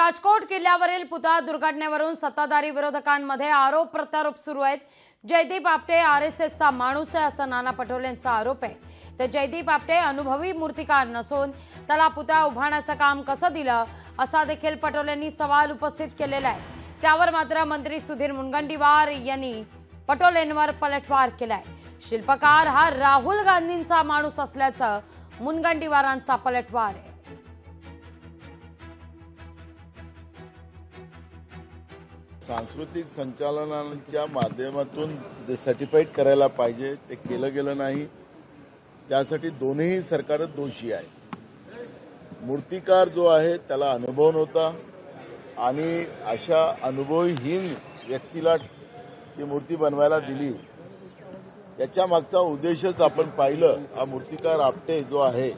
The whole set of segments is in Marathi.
राजकोट किल्ल्यावरील पुतळा दुर्घटनेवरून सत्ताधारी विरोधकांमध्ये आरोप प्रत्यारोप सुरू आहेत। जयदीप आपटे आरएसएसचा माणूस आहे असा नाना पटोलेंचा आरोप आहे। तर जयदीप आपटे अनुभवी मूर्तिकार नसून त्याला पुतळा उभारण्याचं काम कसं दिलं असा देखील पटोलेंनी सवाल उपस्थित केलेला आहे। त्यावर मात्र मंत्री सुधीर मुनगंटीवार यांनी पटोलेंवर पलटवार केलाय। शिल्पकार हा राहुल गांधींचा माणूस असल्याचं मुनगंटीवारांचा पलटवार आहे। सांस्कृतिक संचालनाच्या माध्यमातून जे सर्टिफाईड करायला पाहिजे ते केलं गेलं नाही। त्यासाठी दोन्ही सरकार दोषी आहेत। मूर्तिकार जो आहे त्याला अनुभव नव्हता आणि अशा अनुभवहीन व्यक्तीला ती मूर्ती बनवायला दिली। त्याच्या मागचा उद्देशच आपण पाहिलं। हा मूर्तिकार आपटे जो आहे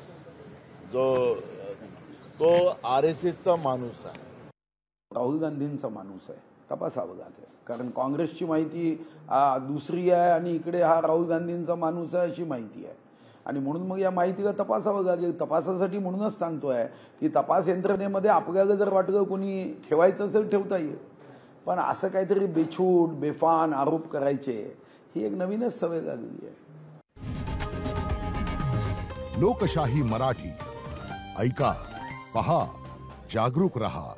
तो आरएसएसचा माणूस आहे, राहुल गांधींचा माणूस आहे। तपासावं लागेल, कारण काँग्रेसची माहिती दुसरी आहे आणि इकडे हा राहुल गांधींचा माणूस आहे अशी माहिती आहे आणि म्हणून मग या माहितीला तपासावं लागेल। तपासासाठी म्हणूनच सांगतोय की तपास यंत्रणेमध्ये आपल्याला जर वाटलं कोणी ठेवायचं असेल ठेवता येईल, पण असं काहीतरी बेछूट बेफान आरोप करायचे ही एक नवीनच सवय लागली आहे। लोकशाही मराठी ऐका, पहा, जागरूक रहा।